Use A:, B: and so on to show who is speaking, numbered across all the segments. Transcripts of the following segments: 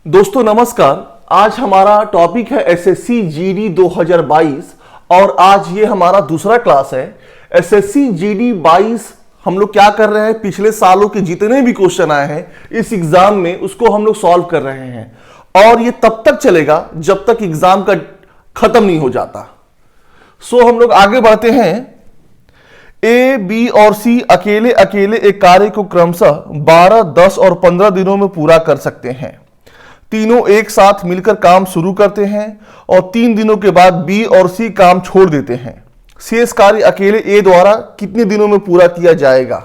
A: दोस्तों नमस्कार। आज हमारा टॉपिक है एसएससी जीडी 2022 और आज ये हमारा दूसरा क्लास है। एसएससी जीडी 22 हम लोग क्या कर रहे हैं, पिछले सालों के जितने भी क्वेश्चन आए हैं इस एग्जाम में उसको हम लोग सॉल्व कर रहे हैं और ये तब तक चलेगा जब तक एग्जाम का खत्म नहीं हो जाता। सो हम लोग आगे बढ़ते हैं। ए, बी और सी अकेले अकेले एक कार्य को क्रमशः 12, 10 और 15 दिनों में पूरा कर सकते हैं। तीनों एक साथ मिलकर काम शुरू करते हैं और 3 दिनों के बाद बी और सी काम छोड़ देते हैं। शेष कार्य अकेले ए द्वारा कितने दिनों में पूरा किया जाएगा?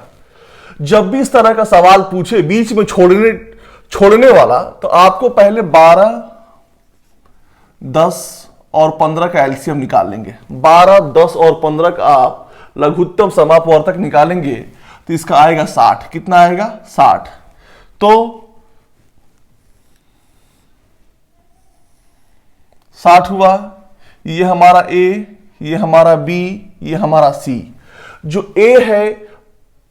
A: जब भी इस तरह का सवाल पूछे बीच में छोड़ने वाला, तो आपको पहले 12, 10 और 15 का एलसीएम निकाल लेंगे। 12, 10 और 15 का आप लघुत्तम समापवर्तक निकालेंगे तो इसका आएगा 60। कितना आएगा? 60। तो 60 हुआ। ये हमारा ए, ये हमारा बी, ये हमारा सी। जो ए है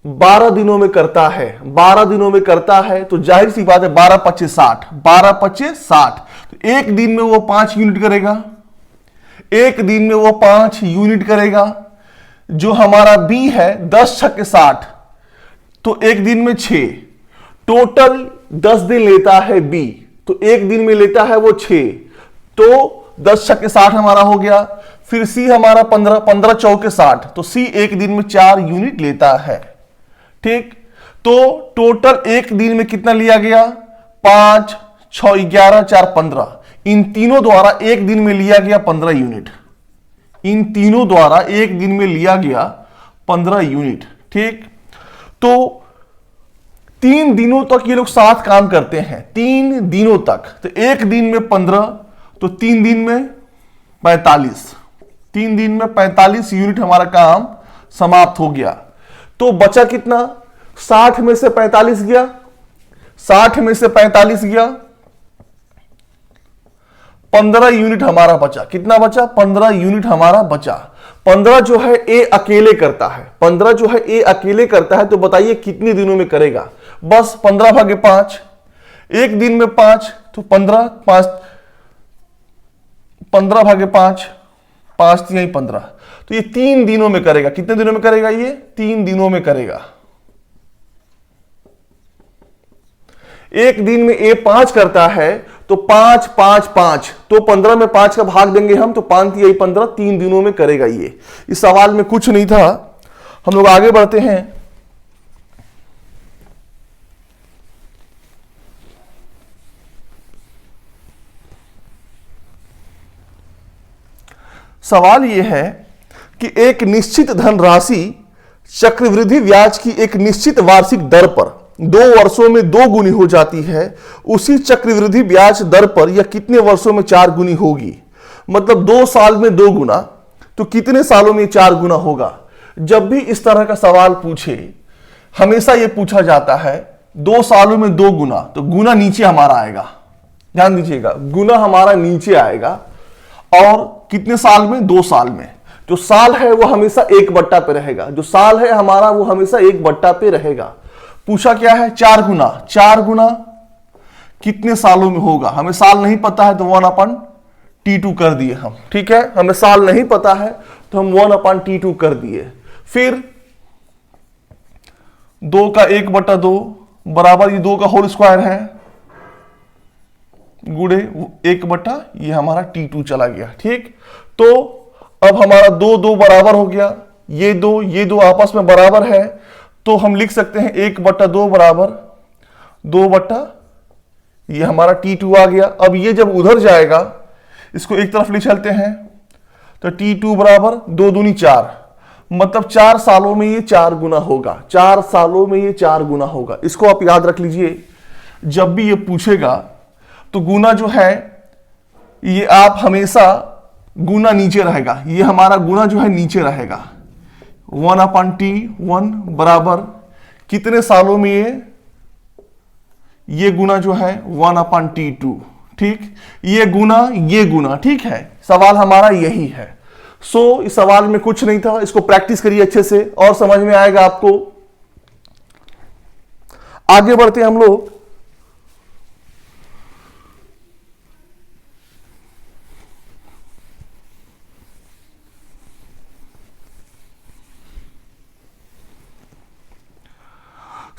A: 12 दिनों में करता है, 12 दिनों में करता है तो जाहिर सी बात है 12 25 60, 12 25 60। तो एक दिन में वो 5 यूनिट करेगा, एक दिन में वो 5 यूनिट करेगा। जो हमारा बी है 10 छक्के 60, तो एक दिन में 6। टोटल 10 दिन लेता है बी, तो एक दिन में लेता है वो 6। तो 10 छक्के 60 हमारा हो गया। फिर सी हमारा 15, 15 चौके 60, तो सी एक दिन में 4 यूनिट लेता है। ठीक, तो टोटल एक दिन में कितना लिया गया? 5, 6, 11, 4, 15। इन तीनों द्वारा एक दिन में लिया गया 15 यूनिट। इन तीनों द्वारा एक दिन में लिया गया 15 यूनिट। ठीक, तो 3 दिनों तक ये लोग साथ काम करते हैं, 3 दिनों तक। तो एक दिन में 15, तो 3 दिन में 45। 3 दिन में 45 यूनिट हमारा काम समाप्त हो गया। तो बचा कितना? 60 में से 45 गया, 60 में से 45 गया, 15 यूनिट हमारा बचा। कितना बचा? 15 यूनिट हमारा बचा। 15 जो है ए अकेले करता है, 15 जो है ए अकेले करता है। तो बताइए कितने दिनों में करेगा? बस 15 भागे 5, एक दिन में 5, तो 15, 15 भागे 5, 5 यही 15। तो ये 3 दिनों में करेगा। कितने दिनों में करेगा? ये 3 दिनों में करेगा। एक दिन में ए 5 करता है, तो 5, 5, 5, तो 15 में 5 का भाग देंगे हम, तो 5 यही 15, 3 दिनों में करेगा ये। इस सवाल में कुछ नहीं था। हम लोग आगे बढ़ते हैं। सवाल यह है कि एक निश्चित धनराशि चक्रवृद्धि ब्याज की एक निश्चित वार्षिक दर पर 2 वर्षों में 2 गुनी हो जाती है। उसी चक्रवृद्धि ब्याज दर पर यह कितने वर्षों में 4 गुनी होगी? मतलब 2 साल में 2 गुना, तो कितने सालों में 4 गुना होगा? जब भी इस तरह का सवाल पूछे हमेशा यह पूछा जाता है 2 सालों में 2 गुना, तो गुना नीचे हमारा आएगा। ध्यान दीजिएगा, गुना हमारा नीचे आएगा। और कितने साल में? 2 साल में। जो साल है वो हमेशा 1/, पे रहेगा। जो साल है हमारा वो हमेशा 1/, पे रहेगा। पूछा क्या है? 4 गुना। 4 गुना कितने सालों में होगा? हमें साल नहीं पता है तो 1/T2 कर दिए हम। ठीक है, हमें साल नहीं पता है तो हम 1/T2 कर दिए। फिर 2 का 1/2 बराबर, ये 2 का होल स्क्वायर है, गुड़े 1/, ये हमारा T2 चला गया। ठीक, तो अब हमारा 2, 2 बराबर हो गया। ये 2 आपस में बराबर है, तो हम लिख सकते हैं 1/2 बराबर 2/, ये हमारा T2 आ गया। अब ये जब उधर जाएगा इसको एक तरफ ले चलते हैं, तो T2 बराबर 2 दूनी 4, मतलब 4 सालों में ये 4 गुना होगा। 4 सालों में ये 4 गुना होगा। इसको आप याद रख लीजिए। जब भी ये पूछेगा तो गुना जो है ये आप हमेशा गुना नीचे रहेगा। ये हमारा गुना जो है नीचे रहेगा। 1/T1 बराबर कितने सालों में ये गुना जो है 1/T2। ठीक, ये गुना। ठीक है, सवाल हमारा यही है। सो इस सवाल में कुछ नहीं था। इसको प्रैक्टिस करिए अच्छे से और समझ में आएगा आपको। आगे बढ़ते हैं हम लोग।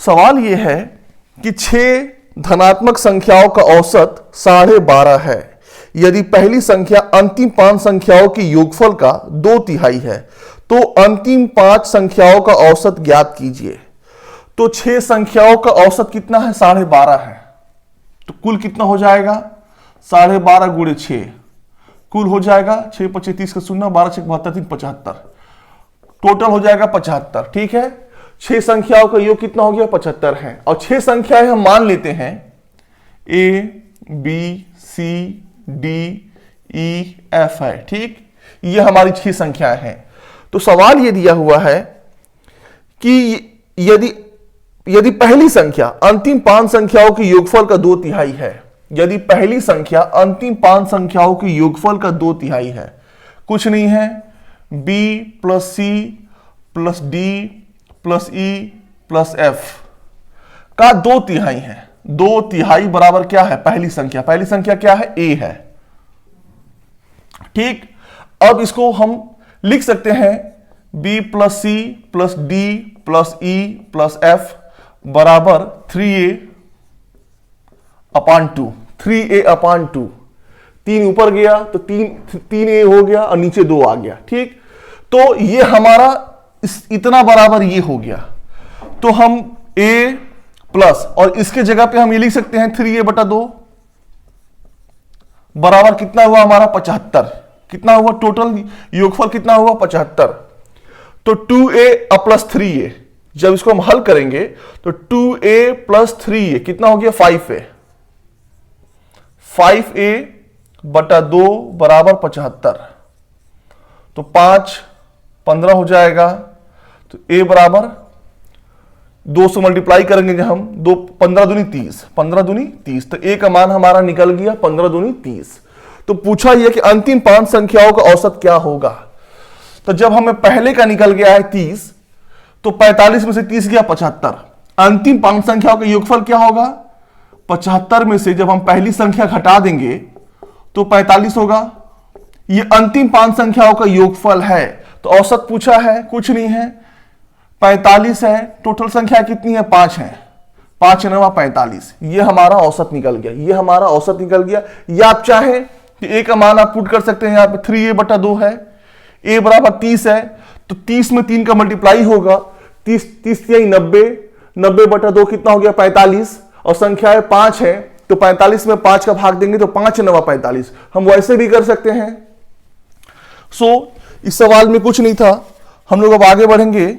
A: सवाल यह है कि 6 धनात्मक संख्याओं का औसत 12.5 है। यदि पहली संख्या अंतिम 5 संख्याओं की योगफल का 2/3 है तो अंतिम 5 संख्याओं का औसत ज्ञात कीजिए। तो 6 संख्याओं का औसत कितना है? 12.5 है। तो कुल कितना हो जाएगा? 12.5 गुणे 6, कुल हो जाएगा 6 25 30 का 0, 12 6 72 3 75, टोटल हो जाएगा 75। ठीक है, 6 संख्याओं का योग कितना हो गया? 75 है। और 6 संख्याएं हम मान लेते हैं A B C D E F है। ठीक, ये हमारी 6 संख्याएं हैं। तो सवाल ये दिया हुआ है कि यदि पहली संख्या अंतिम 5 संख्याओं की योगफल का 2/3 है, यदि पहली संख्या अंतिम 5 संख्याओं की योगफल का 2/3 है, कुछ नहीं है, B plus C plus D plus E plus F का 2/3 है। 2/3 बराबर क्या है? पहली संख्या क्या है? A है। ठीक, अब इसको हम लिख सकते हैं B plus C plus D plus E plus F बराबर 3A/2। 3A/2, 3 ऊपर गया तो 3A हो गया और नीचे 2 आ गया। ठीक, तो ये हमारा इतना बराबर ये हो गया। तो हम A प्लस और इसके जगह पे हम ये लिख सकते हैं 3A/2 बराबर कितना हुआ हमारा? 75। कितना हुआ टोटल योगफल? कितना हुआ? 75। तो 2A प्लस 3A, जब इसको हम हल करेंगे तो 2A प्लस 3A कितना हो गया? 5A। 5A/2 बराबर 75। तो 5 15 हो जाएगा। तो A बराबर 2 से मल्टीप्लाई करेंगे जब हम 2 15 दूनी 30, 15 दूनी 30, तो A का मान हमारा निकल गया 15 दूनी 30। तो पूछा यह कि अंतिम 5 संख्याओं का औसत क्या होगा। तो जब हमें पहले का निकल गया है 30, तो 45 में से 30 गया 75। अंतिम 5 संख्याओं का योगफल क्या होगा? 75 में से जब हम पहली संख्या घटा देंगे तो 45 होगा। ये अंतिम 5 संख्याओं का योगफल है। तो औसत पूछा है, कुछ नहीं है, 45 है। टोटल संख्या कितनी है? 5 है। 5 9 45, ये हमारा औसत निकल गया। ये हमारा औसत निकल गया। या आप चाहें कि A का मान आप पुट कर सकते हैं, यहां पे 3A/2 है। A बराबर 30 है तो 30 में 3 का मल्टीप्लाई होगा, 30 30 90, 90/2 कितना हो गया? 45। और संख्याएं 5 है तो 45 में 5 का भाग देंगे तो 5 9 45। हम वैसे भी कर सकते हैं। इस सवाल में कुछ नहीं था। हम लोग अब आगे बढ़ेंगे।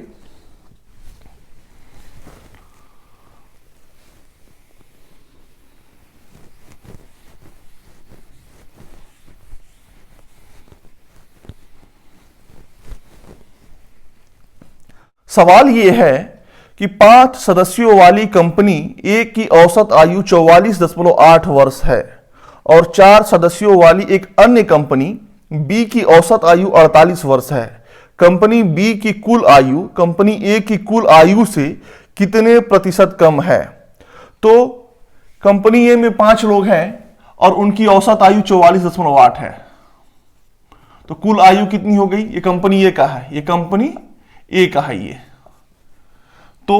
A: सवाल यह है कि 5 सदस्यों वाली कंपनी ए की औसत आयु 44.8 वर्ष है और 4 सदस्यों वाली एक अन्य कंपनी बी की औसत आयु 48 वर्ष है। कंपनी बी की कुल आयु कंपनी ए की कुल आयु से कितने प्रतिशत कम है? तो कंपनी ए में 5 लोग हैं और उनकी औसत आयु 44.8 है। तो कुल आयु कितनी हो गई? ये कंपनी ए का है, ये कंपनी ए का है ये। तो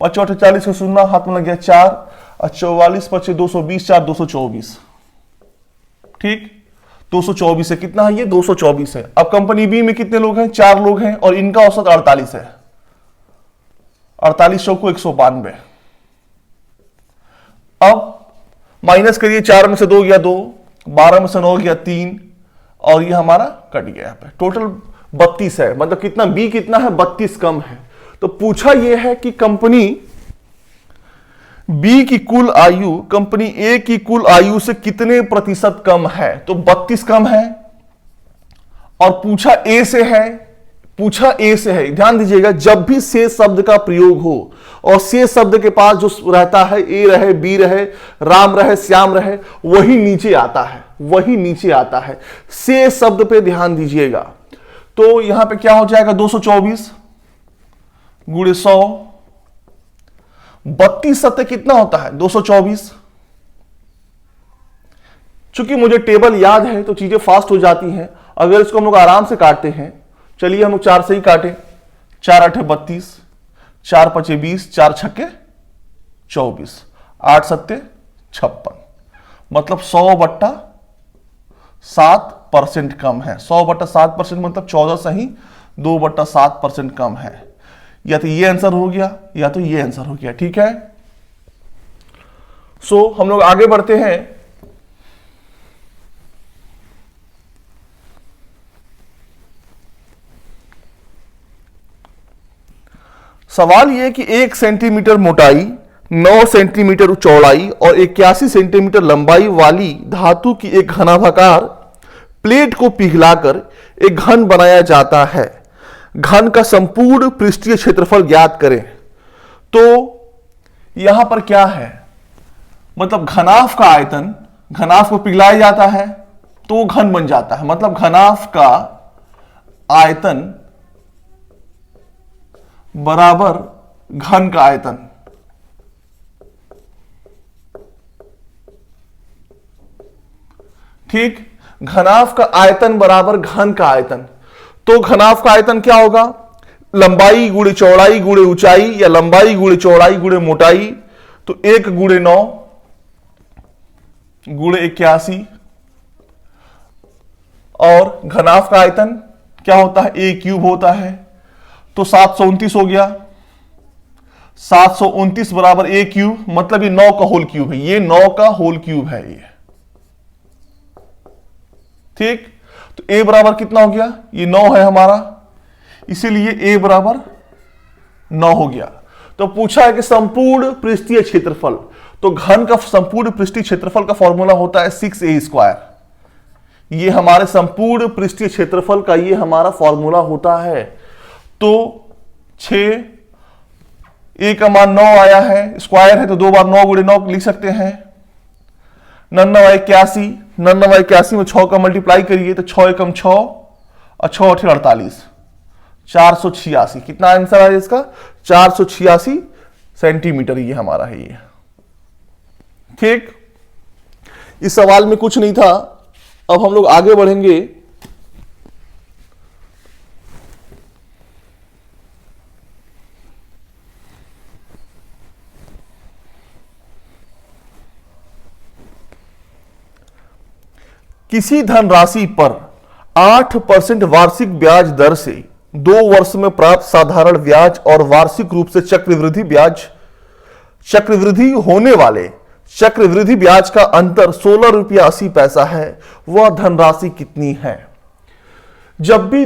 A: 45 का 0 हाथ में लग गया 4 और 44 25 220, 4 224। ठीक, 224 है। कितना है ये? 224 है। अब कंपनी बी में कितने लोग हैं? 4 लोग हैं और इनका औसत 48 है। 48 को 192। अब माइनस करिए, 4 में से 2 गया 2, 12 में से 9 गया 3 और ये हमारा कट गया। यहाँ पे टोटल 32 है। मतलब कितना? बी कितना है? 32 कम है। तो पूछा यह है कि कंपनी बी की कुल आयु कंपनी ए की कुल आयु से कितने प्रतिशत कम है? तो 32 कम है। और पूछा ए से है, पूछा ए से है। ध्यान दीजिएगा, जब भी से शब्द का प्रयोग हो और से शब्द के पास जो रहता है, ए रहे, बी रहे, राम रहे, श्याम रहे, वही नीचे आता है, वही नीचे आता है। से शब्द पे ध्यान दीजिएगा। तो यहां पे क्या हो जाएगा? 224 गुणे 100। 32 सत्य कितना होता है? 224। चूंकि मुझे टेबल याद है तो चीजें फास्ट हो जाती हैं। अगर इसको हम लोग आराम से काटते हैं, चलिए हम लोग 4 से ही काटे। 4 8 32, 4 5 20, 4 6 24, 8 सत्ते 56, मतलब 100/7% कम है। 100/7% मतलब 14 सही 2/7% कम है। या तो ये आंसर हो गया या तो ये आंसर हो गया। ठीक है, सो हम लोग आगे बढ़ते हैं। सवाल यह कि 1 सेंटीमीटर मोटाई, 9 सेंटीमीटर चौड़ाई और 81 सेंटीमीटर लंबाई वाली धातु की एक घनाभाकार प्लेट को पिघलाकर एक घन बनाया जाता है। घन का संपूर्ण पृष्ठीय क्षेत्रफल ज्ञात करें। तो यहां पर क्या है, मतलब घनाभ का आयतन, घनाभ को पिघलाया जाता है तो घन बन जाता है, मतलब घनाभ का आयतन बराबर घन का आयतन। ठीक, घनाभ का आयतन बराबर घन का आयतन। तो घनाभ का आयतन क्या होगा, लंबाई गुणे चौड़ाई गुणे ऊंचाई या लंबाई गुणे चौड़ाई गुणे मोटाई। तो 1 गुणे 9 गुणे 81 और घनाभ का आयतन क्या होता है, a क्यूब होता है। तो 729 हो गया। 729 बराबर a क्यूब, मतलब ये 9 का होल क्यूब है, ये 9 का होल क्यूब है ये। ठीक, तो a बराबर कितना हो गया, ये 9 है हमारा, इसीलिए a बराबर 9 हो गया। तो पूछा है कि संपूर्ण पृष्ठीय क्षेत्रफल, तो घन का संपूर्ण पृष्ठीय क्षेत्रफल का फॉर्मूला होता है 6a²। ये हमारे संपूर्ण पृष्ठीय क्षेत्रफल का ये हमारा फॉर्मूला होता है। तो 6, a का मान 9 आया है, स्क्वायर है तो 2 बार 9 गुणे 9 लिख सकते हैं। 99 81 में 6 का मल्टीप्लाई करिए तो 6 एकम 6 और 6 अठे 48, 486। कितना आंसर है इसका, 486 सेंटीमीटर ये हमारा है ये। ठीक, इस सवाल में कुछ नहीं था। अब हम लोग आगे बढ़ेंगे। किसी धनराशि पर 8% वार्षिक ब्याज दर से 2 वर्ष में प्राप्त साधारण ब्याज और वार्षिक रूप से चक्रवृद्धि होने वाले चक्रवृद्धि ब्याज का अंतर 16 रुपया 80 पैसा है। वह धनराशि कितनी है। जब भी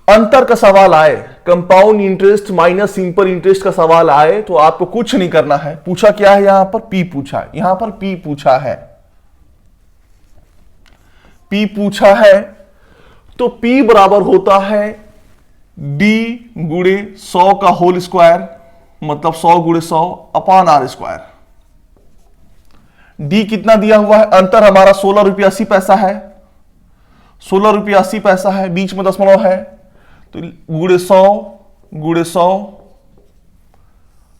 A: अंतर का सवाल आए, compound interest minus simple interest का सवाल आए, तो आपको कुछ नहीं करना है। पूछा क्या है, यहां पर पी पूछा है, यहां पर पी पूछा है, पी पूछा है। तो पी बराबर होता है डी गुणे 100 का होल स्क्वायर, मतलब 100 गुणे 100 अपॉन आर स्क्वायर। डी कितना दिया हुआ है, अंतर हमारा 16 रुपया 80 पैसा है, 16 रुपया 80 पैसा है, बीच में दशमलव है, तो गुणे 100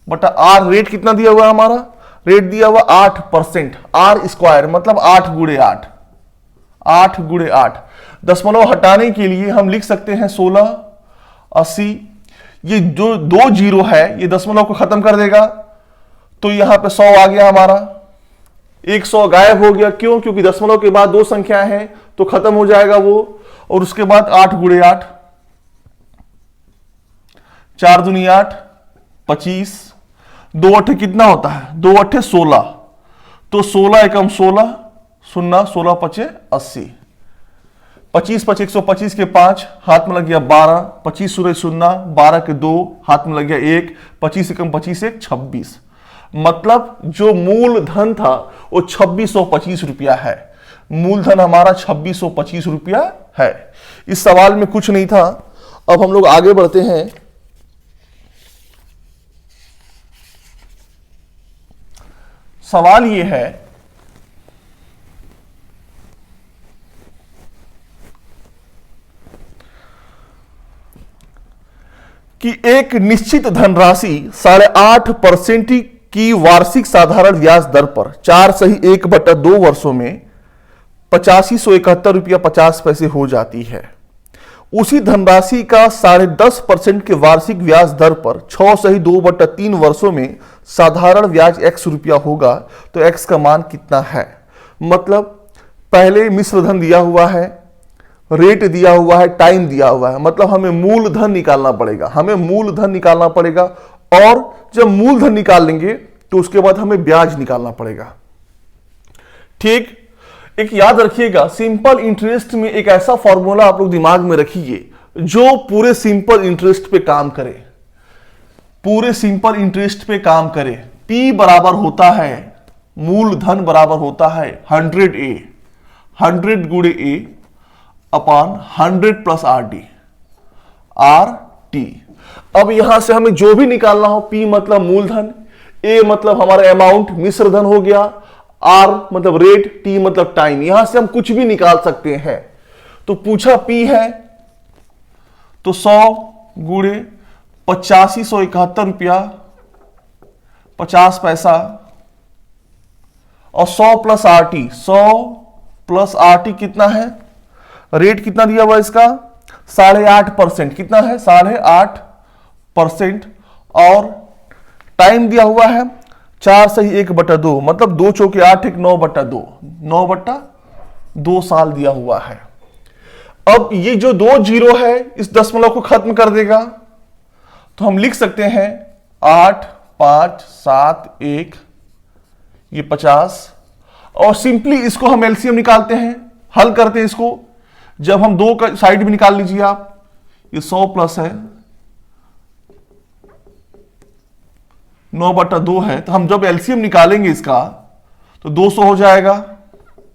A: बटा आर। रेट कितना दिया हुआ है हमारा, रेट दिया हुआ 8%, आर स्क्वायर मतलब 8 गुणे 8, 8 गुणे 8। दशमलव हटाने के लिए हम लिख सकते हैं 16 80। ये जो 2 जीरो है ये दशमलव को खत्म कर देगा, तो यहां पे 100 आ गया हमारा। 100 गायब हो गया, क्यों, क्योंकि दशमलव के बाद 2 संख्याएं हैं तो खत्म हो जाएगा वो। और उसके बाद 8 गुणे 8, 4 दूनी 8 25, 2 अट्ठे कितना होता है, 2 अट्ठे 16, तो 16 एकम 16 शून्य, 16 पचे 80, 25 पचे 125 के 5 हाथ में लग गया 12, 25 सूर्य 0, 12 के 2 हाथ में लग गया 1, 25 एकम 25 एक 26। मतलब जो मूलधन था वो 2625 रुपया है। मूलधन हमारा 2625 रुपया है। इस सवाल में कुछ नहीं था। अब हम लोग आगे बढ़ते हैं। सवाल यह है कि एक निश्चित धनराशि 8.5% की वार्षिक साधारण ब्याज दर पर 4/1/2 वर्षों में 8571 रुपया 50 पैसे हो जाती है। उसी धनराशि का 10.5% के वार्षिक ब्याज दर पर 6 सही 2/3 वर्षों में साधारण ब्याज x रुपया होगा, तो x का मान कितना है। मतलब पहले मिश्र धन दिया हुआ है, रेट दिया हुआ है, टाइम दिया हुआ है, मतलब हमें मूलधन निकालना पड़ेगा, हमें मूलधन निकालना पड़ेगा। और जब मूलधन निकाल लेंगे तो उसके बाद हमें ब्याज निकालना पड़ेगा। ठीक, एक याद रखिएगा, सिंपल इंटरेस्ट में एक ऐसा फॉर्मूला आप लोग दिमाग में रखिए जो पूरे सिंपल इंटरेस्ट पे काम करे, पूरे सिंपल इंटरेस्ट पे काम करे। P बराबर होता है, मूलधन बराबर होता है 100A, 100 गुणे A upon 100 plus RD, RT। अब यहां से हमें जो भी निकालना हो, P मतलब मूलधन, A मतलब हमारा अमाउंट मिश्र धन हो गया, R मतलब रेट, T मतलब टाइम, यहां से हम कुछ भी निकाल सकते हैं। तो पूछा P है तो 100 गुणे 8571 रुपया 50 पैसा और 100 प्लस RT, 100 प्लस RT कितना है, रेट कितना दिया हुआ इसका 8.5%, कितना है 8.5%, और टाइम दिया हुआ है 4 सही 1/2, मतलब 2 चौके 8, 9/2, 9/2 साल दिया हुआ है। अब ये जो 2 जीरो है इस दशमलव को खत्म कर देगा, तो हम लिख सकते हैं 8, 5, 7, 1, ये 50, और सिंपली इसको हम एलसीएम निकालते हैं, हल करते हैं इसको। जब हम 2 का साइड भी निकाल लीजिए आप, ये 100 प्लस है 9/2 है, तो हम जब एलसीएम निकालेंगे इसका तो 200 हो जाएगा।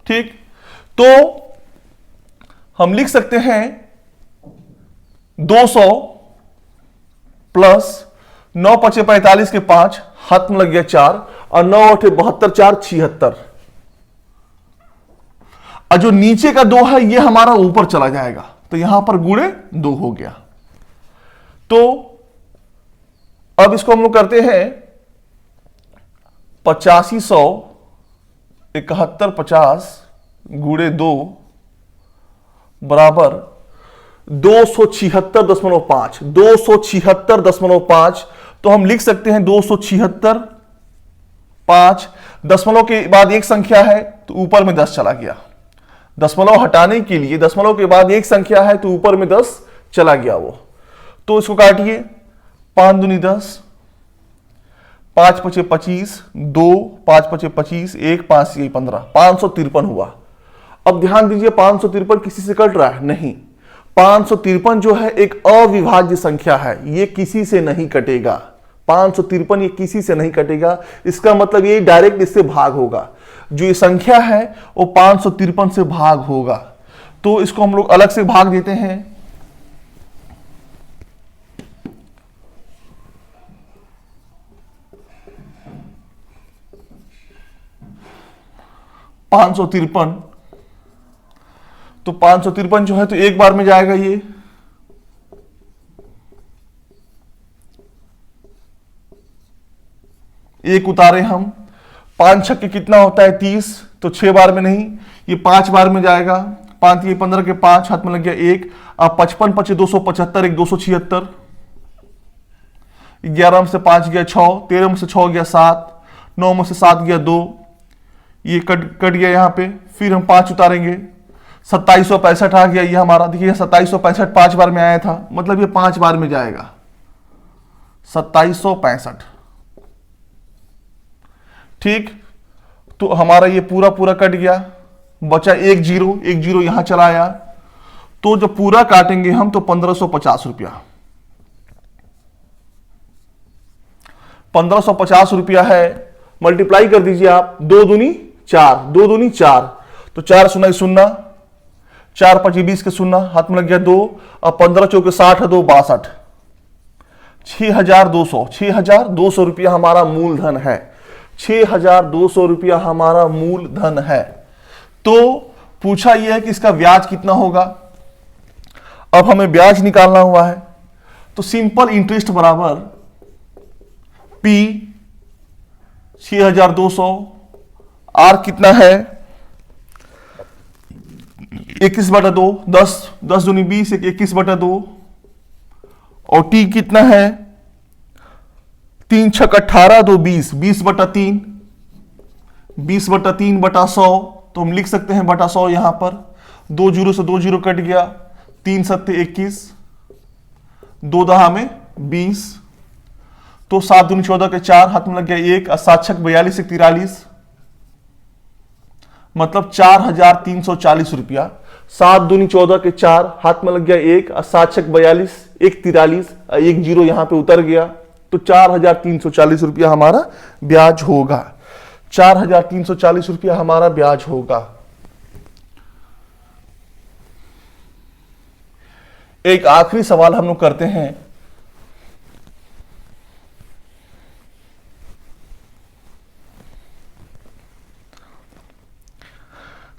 A: ठीक, तो हम लिख सकते हैं 200 प्लस 9 × 5 = 45 के 5, हाथ में लग गया 4, और 9 × 8 = 72, 4 = 76, और जो नीचे का 2 है ये हमारा ऊपर चला जाएगा, तो यहां पर गुणे 2 हो गया। तो अब इसको हम लोग करते हैं 8571 गुणे 2 बराबर 276.5, 276.5। तो हम लिख सकते हैं 276.5, दशमलव के बाद एक संख्या है तो ऊपर में 10 चला गया, दशमलव हटाने के लिए दशमलव के बाद एक संख्या है तो ऊपर में 10 चला गया वो। तो इसको काटिए, 5 दूनी 10, 5 × 5 = 25, 2, 5 × 5 = 25, 1, 5 × 6 = 15, 553 हुआ। अब ध्यान दीजिए 553 किसी से कट रहा है? नहीं, 553 जो है एक अविभाज्य संख्या है, ये किसी से नहीं कटेगा। 553 ये किसी से नहीं कटेगा, इसका मतलब ये डायरेक्ट इससे भाग होगा। जो ये संख्या है वो 553 से भाग होगा, तो इसको हम लोग अलग से भाग देते हैं। 553, तो 553 जो है तो एक बार में जाएगा, ये एक उतारे हम, 5 छक्के कितना होता है 30, तो 6 बार में नहीं, ये 5 बार में जाएगा। 5 ये 15 के 5, हाथ में लग गया 1, अब 55 × 5 = 275, 1 276, 11 में से 5 गया 6, 13 में से 6 गया 7, 9 में से 7 गया 2, ये कट गया यहाँ पे। फिर हम 5 उतारेंगे, 2765 आ गया ये हमारा, देखिए 2765 5 बार में आया था, मतलब ये 5 बार में जाएगा 2765। ठीक, तो हमारा ये पूरा पूरा कट गया, बचा 1 जीरो, 1 जीरो यहां चला आया, तो जब पूरा काटेंगे हम तो 1550 रुपया, 1550 रुपया है। मल्टीप्लाई कर दीजिए आप, 2 दूनी 4, 2 दूनी 4, तो 4 0 0, 4 × 5 = 20 के 0, हाथ में लग गया 2, अब 15 चौके 60 है 2 62, 6200, 6200 रुपया हमारा मूलधन है, 6200 रुपया हमारा मूलधन है। तो पूछा यह है कि इसका ब्याज कितना होगा। अब हमें ब्याज निकालना हुआ है, तो सिंपल इंटरेस्ट बराबर P 6200, R कितना है 21/2, 10 10 दूनी 20, 21/2 और टी कितना है 3 छक 18, 2 20, 20/3, 20/3/100, तो हम लिख सकते हैं बटा 100 यहां पर। 2 जीरो से 2 जीरो कट गया, 3 सत्ते 21, 2 दहा में 20, तो 7 दूनी 14 के 4, हाथ में लग गया 1, 7 छक 42, 43, मतलब 4,340 रुपया। 7 दूनी 14 के 4, हाथ में लग गया 1, 7 छक 42, 1 43, 1 जीरो यहां पे उतर गया, तो 4,340 रुपया हमारा ब्याज होगा। 4,340 रुपया हमारा ब्याज होगा। एक आखिरी सवाल हम लोग करते हैं।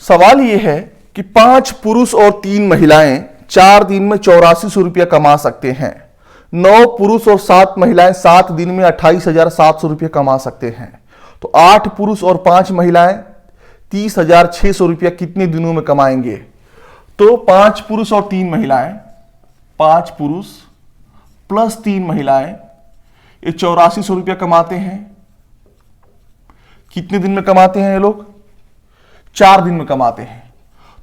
A: सवाल यह है कि 5 पुरुष और 3 महिलाएं 4 दिन में 8400 रुपया कमा सकते हैं। 9 पुरुष और 7 महिलाएं 7 दिन में 28,700 रुपया कमा सकते हैं। तो 8 पुरुष और 5 महिलाएं 30,600 रुपया कितने दिनों में कमाएंगे? तो 5 पुरुष और 3 महिलाएं, 5 पुरुष प्लस 3 महिलाएं, ये 8400 रुपया कमाते हैं। कितने दिन में कमाते हैं ये लोग? 4 दिन में कमाते हैं।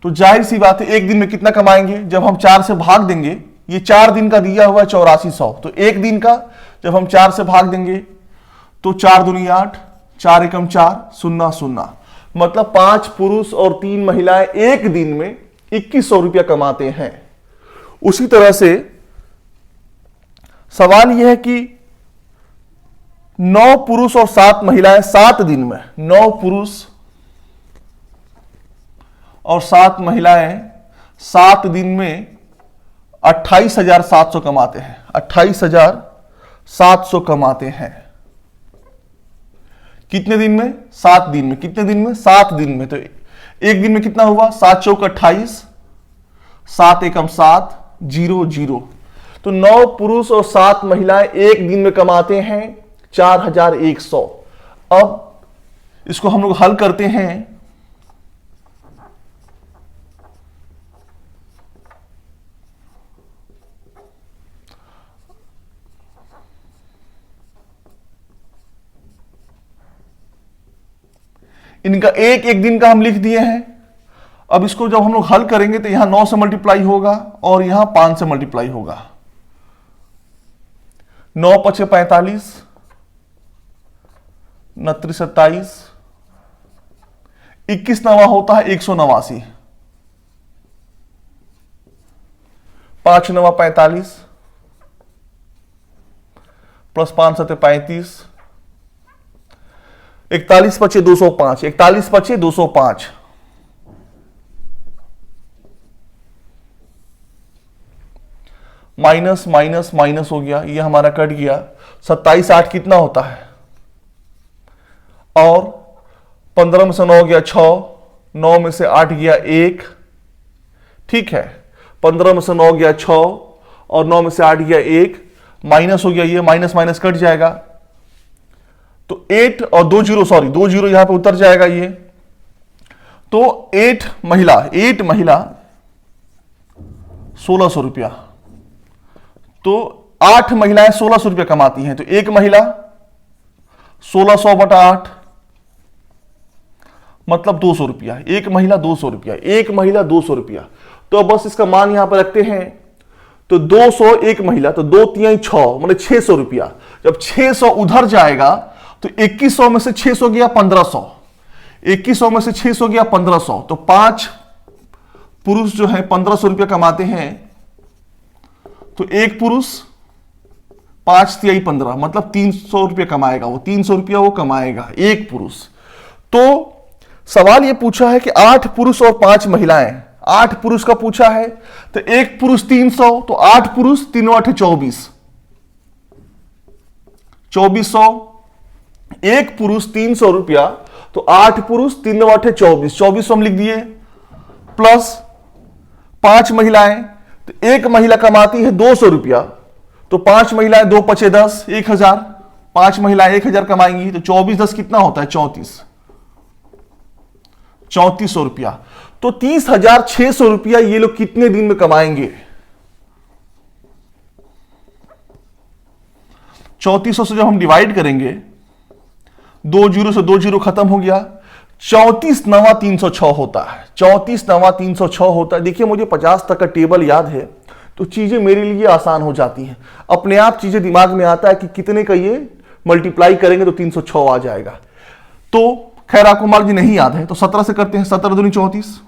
A: तो जाहिर सी बात है एक दिन में कितना कमाएंगे? जब हम 4 से भाग देंगे, ये 4 दिन का दिया हुआ 8400, तो एक दिन का जब हम 4 से भाग देंगे तो 4 दूनी 8, 4 एकम 4, 0 0, मतलब 5 पुरुष और 3 महिलाएं एक दिन में 2100 रुपया कमाते हैं। उसी तरह से सवाल यह है कि 9 पुरुष और 7 महिलाएं 7 दिन में, 9 पुरुष और 7 महिलाएं 7 दिन में 28,700 कमाते हैं। 28,700 कमाते हैं। कितने दिन में? 7 दिन में। कितने दिन में? 7 दिन में। तो एक दिन में कितना हुआ? 7 चौक 28, 7 एकम 7, 0 0। तो 9 पुरुष और 7 महिलाएं एक दिन में कमाते हैं 4,100। अब इसको हम लोग हल करते हैं। इनका एक एक दिन का हम लिख दिए हैं। अब इसको जब हम लोग हल करेंगे तो यहां 9 से मल्टीप्लाई होगा और यहां 5 से मल्टीप्लाई होगा। 9 पचे 45, 29 27, 21 नवा होता है 189, 5 नवा 45 प्लस 5 सत्ते 35, 41 पचे 205, 41 पचे 205, माइनस माइनस माइनस हो गया, ये हमारा कट गया। 27 8 कितना होता है? और 15 में से 9 गया 6, 9 में से 8 गया 1, ठीक है। 15 में से 9 गया 6 और 9 में से 8 गया 1, माइनस हो गया, ये माइनस माइनस कट जाएगा। तो 8 और 2 जीरो, सॉरी 2 जीरो यहां पे उतर जाएगा ये। तो 8 महिला 1600 रुपया। तो 8 महिलाएं 1600 रुपया कमाती हैं। तो एक महिला 1600/8 मतलब 200 रुपया। एक महिला 200 रुपया, एक महिला 200 रुपया। तो बस इसका मान यहां पर रखते हैं। तो 200 एक महिला, तो 2 3 6 मतलब 600 रुपया। जब 600 उधर जाएगा तो 2100 में से 600 गया 1500, 2100 में से 600 गया 1500। तो 5 पुरुष जो है 1500 रुपया कमाते हैं। तो एक पुरुष 5 तिहाई 15 मतलब 300 रुपया कमाएगा, वो 300 रुपया वो कमाएगा एक पुरुष। तो सवाल ये पूछा है कि 8 पुरुष और 5 महिलाएं, 8 पुरुष का पूछा है। तो एक पुरुष 300, तो 8 पुरुष 3 8 24, 2400, एक पुरुष 300 रुपया, तो 8 पुरुष 3 8 24, 2400 हम लिख दिए, प्लस 5 महिलाएं, तो एक महिला कमाती है 200 रुपया। तो 5 महिलाएं 2 पचे 10, 1000, 5 महिलाएं 1000 कमाएंगी। तो 24 10 कितना होता है? 3400 रुपया। तो 30,600 रुपया ये लोग कितने दिन में कमाएंगे? 3400 से जब हम डिवाइड करेंगे, 2 जीरो से 2 जीरो खत्म हो गया, 34 नवा 306 होता है। 34 नवा 306 होता है। देखिए मुझे 50 तक का टेबल याद है तो चीजें मेरे लिए आसान हो जाती हैं। अपने आप चीजें दिमाग में आता है कि कितने का ये मल्टीप्लाई करेंगे तो 306 आ जाएगा। तो खैर आपको मार्जिन नहीं याद है तो 17 से करते हैं। 17 दूनी 34,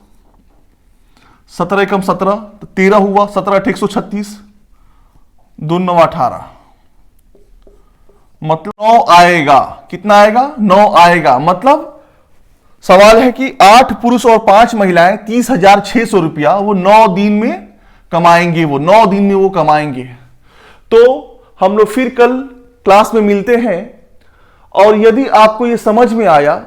A: 17 एकम 17 तो 13 हुआ, 17 8 136, 2 9 18, मतलब 9 आएगा। कितना आएगा? 9 आएगा। मतलब सवाल है कि 8 पुरुष और 5 महिलाएं 30,600 रुपया वो 9 दिन में कमाएंगे। वो 9 दिन में वो कमाएंगे। तो हम लोग फिर कल क्लास में मिलते हैं। और यदि आपको ये समझ में आया,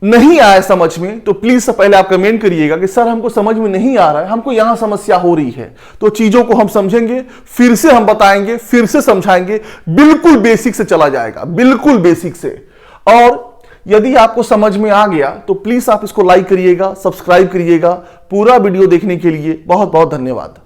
A: नहीं आया समझ में, तो प्लीज पहले आप कमेंट करिएगा कि सर हमको समझ में नहीं आ रहा है, हमको यहां समस्या हो रही है। तो चीजों को हम समझेंगे, फिर से हम बताएंगे, फिर से समझाएंगे। बिल्कुल बेसिक से चला जाएगा, बिल्कुल बेसिक से। और यदि आपको समझ में आ गया तो प्लीज आप इसको लाइक करिएगा, सब्सक्राइब करिएगा। पूरा वीडियो देखने के लिए बहुत बहुत धन्यवाद।